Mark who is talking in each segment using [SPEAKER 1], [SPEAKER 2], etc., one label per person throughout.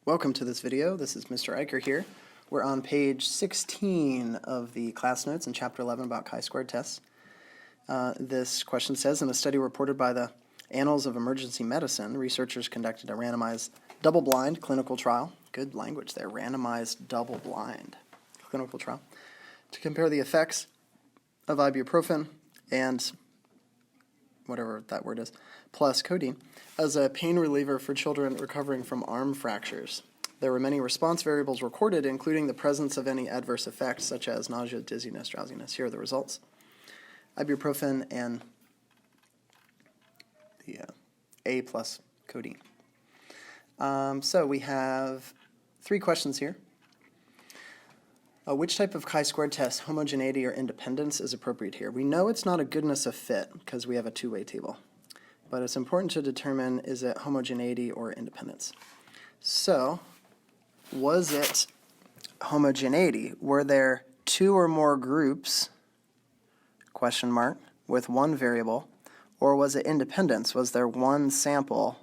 [SPEAKER 1] Welcome to this video. This is Mr. Eicher here. We're on page 16 of the class notes in chapter 11 about chi-squared tests. This question says, in a study reported by the Annals of Emergency Medicine, researchers conducted a randomized double-blind clinical trial. Good language there, randomized double-blind clinical trial, to compare the effects of ibuprofen and whatever that word is, plus codeine, as a pain reliever for children recovering from arm fractures. There were many response variables recorded, including the presence of any adverse effects, such as nausea, dizziness, drowsiness. Here are the results. Ibuprofen and the A plus codeine. So we have three questions here. Which type of chi-squared test, homogeneity or independence, is appropriate here? We know it's not a goodness of fit because we have a two-way table. But it's important to determine, is it homogeneity or independence? So, was it homogeneity? Were there two or more groups, question mark, with one variable? Or was it independence? Was there one sample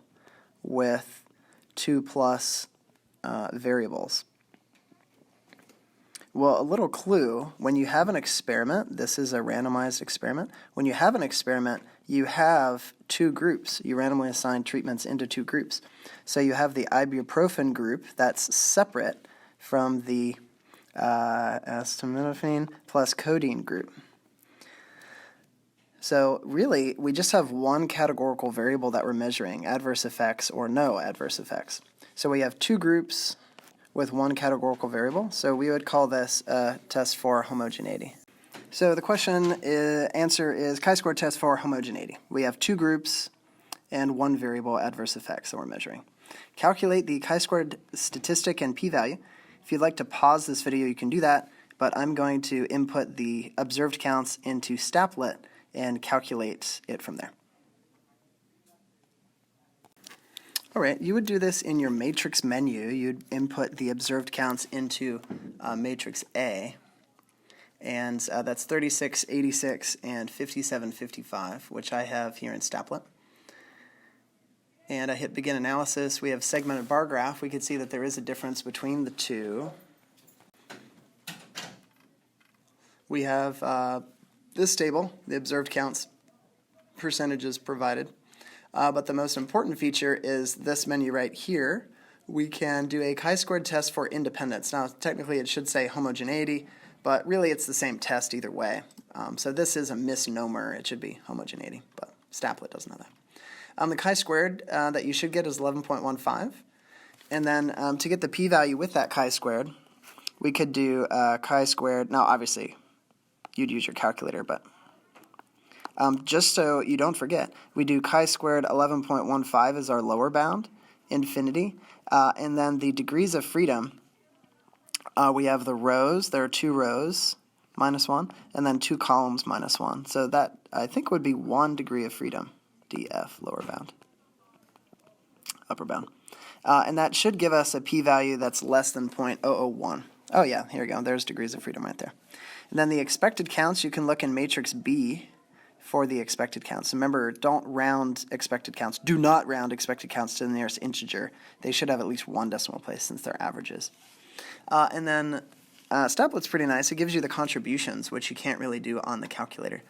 [SPEAKER 1] with two plus variables? Well, a little clue, when you have an experiment, this is a randomized experiment, when you have an experiment, you have two groups. You randomly assign treatments into two groups. So you have the ibuprofen group that's separate from the acetaminophen plus codeine group. So really, we just have one categorical variable that we're measuring, adverse effects or no adverse effects. So we have two groups with one categorical variable, so we would call this a test for homogeneity. So the answer is chi-squared test for homogeneity. We have two groups and one variable, adverse effects, that we're measuring. Calculate the chi-squared statistic and p-value. If you'd like to pause this video, you can do that, but I'm going to input the observed counts into Staplet and calculate it from there. All right, you would do this in your matrix menu. You'd input the observed counts into matrix A, and that's 36, 86, and 57, 55, which I have here in Staplet. And I hit begin analysis. We have segmented bar graph. We can see that there is a difference between the two. We have this table, the observed counts, percentages provided. But the most important feature is this menu right here. We can do a chi-squared test for independence. Now, technically it should say homogeneity, but really it's the same test either way. So this is a misnomer. It should be homogeneity, but Staplet doesn't know that. The chi-squared that you should get is 11.15. And then to get the p-value with that chi-squared, we could do chi-squared. Now, obviously, you'd use your calculator, but just so you don't forget, we do chi-squared 11.15 as our lower bound, infinity, and then the degrees of freedom, we have the rows, there are two rows, minus 1, and then two columns, minus 1. So that, I think, would be 1 degree of freedom, df, lower bound, upper bound. And that should give us a p-value that's less than 0.001. Oh yeah, here we go, there's degrees of freedom right there. And then the expected counts, you can look in matrix B for the expected counts. Remember, don't round expected counts. Do not round expected counts to the nearest integer. They should have at least one decimal place since they're averages. And then Staplet's pretty nice. It gives you the contributions, which you can't really do on the calculator.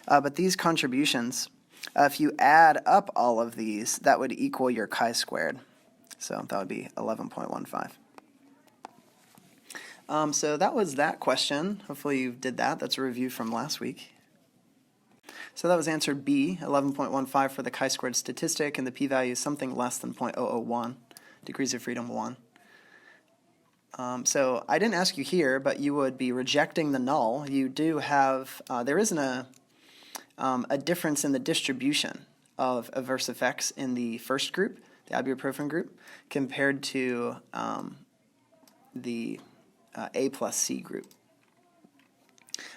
[SPEAKER 1] But these contributions, if you add up all of these, that would equal your chi-squared. So that would be 11.15. So that was that question. Hopefully you did that. That's a review from last week. So that was answer B, 11.15 for the chi-squared statistic, and the p-value is something less than 0.001, degrees of freedom 1. So I didn't ask you here, but you would be rejecting the null. You do have, there isn't a difference in the distribution of adverse effects in the first group, the ibuprofen group, compared to the A plus C group.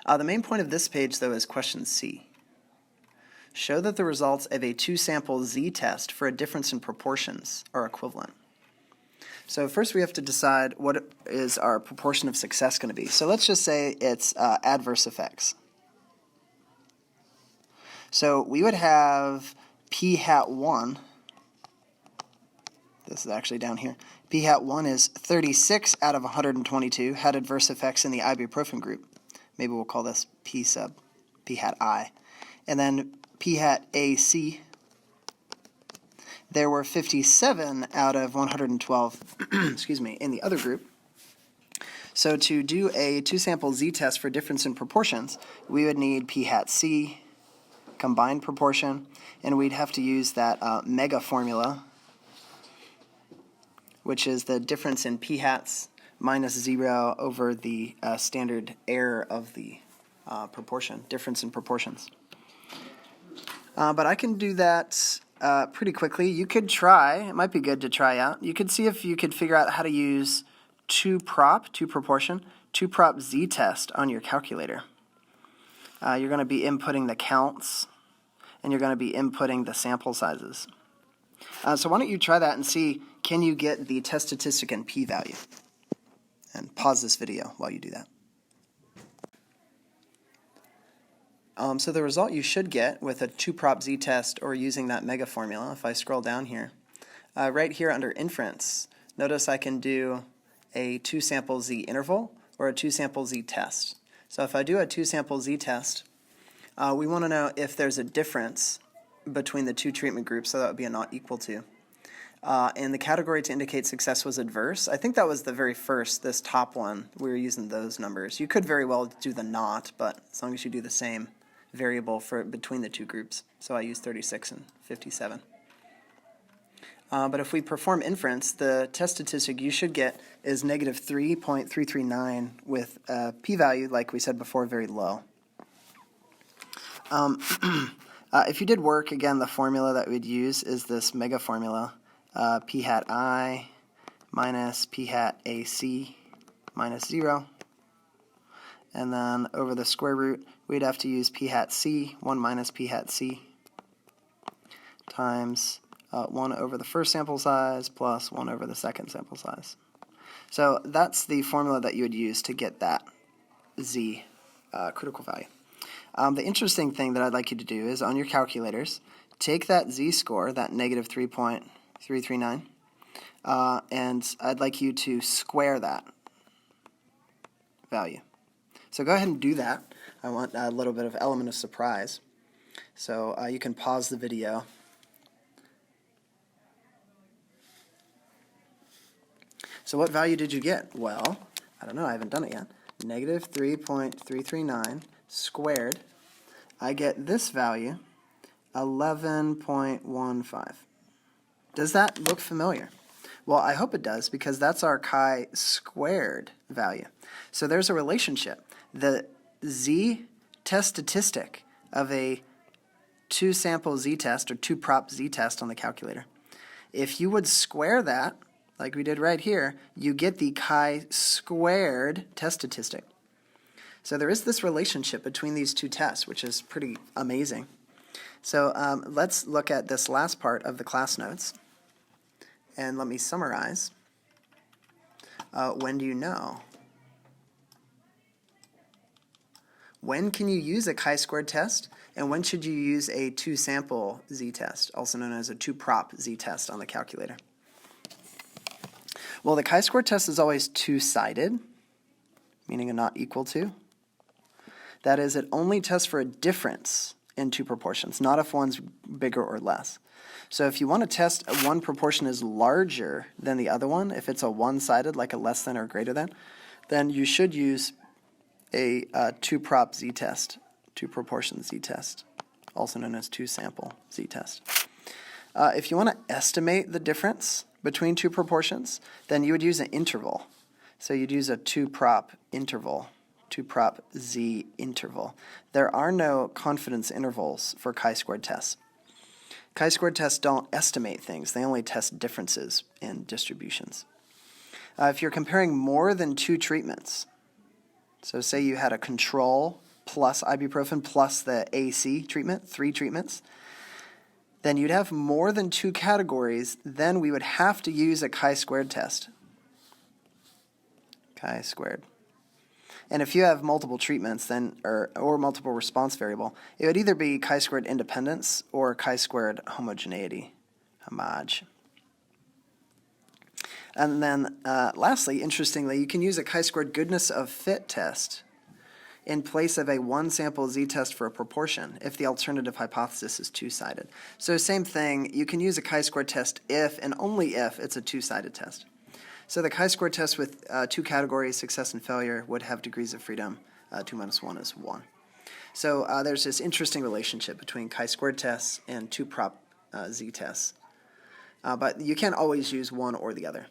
[SPEAKER 1] The main point of this page, though, is question C. Show that the results of a two-sample z-test for a difference in proportions are equivalent. So first we have to decide what is our proportion of success going to be. So let's just say it's adverse effects. So we would have p hat 1 This is actually down here. P hat 1 is 36 out of 122 had adverse effects in the ibuprofen group. Maybe we'll call this P sub, P hat I. And then P hat AC, there were 57 out of 112 excuse me, in the other group. So to do a two-sample z-test for difference in proportions, we would need P hat C, combined proportion, and we'd have to use that mega formula, which is the difference in p hats minus 0 over the standard error of the proportion, difference in proportions. But I can do that pretty quickly. You could try, it might be good to try out. You could see if you could figure out how to use two proportion z-test on your calculator. You're going to be inputting the counts, and you're going to be inputting the sample sizes. So why don't you try that and see, can you get the test statistic and p-value? And pause this video while you do that. So the result you should get with a two-prop z-test or using that mega formula, if I scroll down here, right here under inference, notice I can do a two-sample z-interval or a two-sample z-test. So if I do a two-sample z-test, we want to know if there's a difference between the two treatment groups, so that would be a not equal to. And the category to indicate success was adverse. I think that was the very first, this top one, we were using those numbers. You could very well do the not, but as long as you do the same variable for between the two groups. So I use 36 and 57. But if we perform inference, the test statistic you should get is negative 3.339 with a p-value, like we said before, very low. If you did work, again, the formula that we'd use is this mega formula, p hat I minus p hat AC minus 0. And then over the square root, we'd have to use p hat C, 1 minus p hat C, times 1 over the first sample size plus 1 over the second sample size. So that's the formula that you would use to get that Z critical value. The interesting thing that I'd like you to do is on your calculators, take that z-score, that negative 3.339, and I'd like you to square that value. So go ahead and do that. I want a little bit of element of surprise. So you can pause the video. So what value did you get? Well, I don't know, I haven't done it yet. Negative 3.339 squared, I get this value, 11.15. Does that look familiar? Well, I hope it does, because that's our chi-squared value. So there's a relationship. The z-test statistic of a two-sample z-test or two-prop z-test on the calculator, if you would square that, like we did right here, you get the chi-squared test statistic. So there is this relationship between these two tests, which is pretty amazing. So let's look at this last part of the class notes. And let me summarize. When do you know? When can you use a chi-squared test? And when should you use a two-sample z-test, also known as a two-prop z-test on the calculator? Well, the chi-squared test is always two-sided, meaning a not equal to. That is, it only tests for a difference in two proportions, not if one's bigger or less. So if you want to test one proportion is larger than the other one, if it's a one-sided, like a less than or greater than, then you should use a two-prop z-test, two-proportion z-test, also known as two-sample z-test. If you want to estimate the difference between two proportions, then you would use an interval. So you'd use a two-prop interval, two-prop z interval. There are no confidence intervals for chi-squared tests. Chi-squared tests don't estimate things. They only test differences in distributions. If you're comparing more than two treatments, so say you had a control plus ibuprofen plus the AC treatment, 3 treatments, then you'd have more than 2 categories, then we would have to use a chi-squared test. Chi-squared. And if you have multiple treatments, then or multiple response variable, it would either be chi-squared independence or chi-squared homogeneity. Homage. And then lastly, interestingly, you can use a chi-squared goodness of fit test in place of a one-sample z-test for a proportion if the alternative hypothesis is two-sided. So same thing, you can use a chi-squared test if and only if it's a two-sided test. So the chi-squared test with two categories, success and failure, would have degrees of freedom. 2 minus 1 is 1. So there's this interesting relationship between chi-squared tests and two-prop z-tests. But you can't always use one or the other.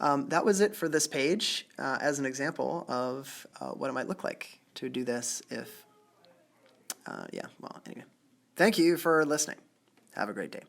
[SPEAKER 1] That was it for this page as an example of what it might look like to do this if, yeah, well, anyway. Thank you for listening. Have a great day.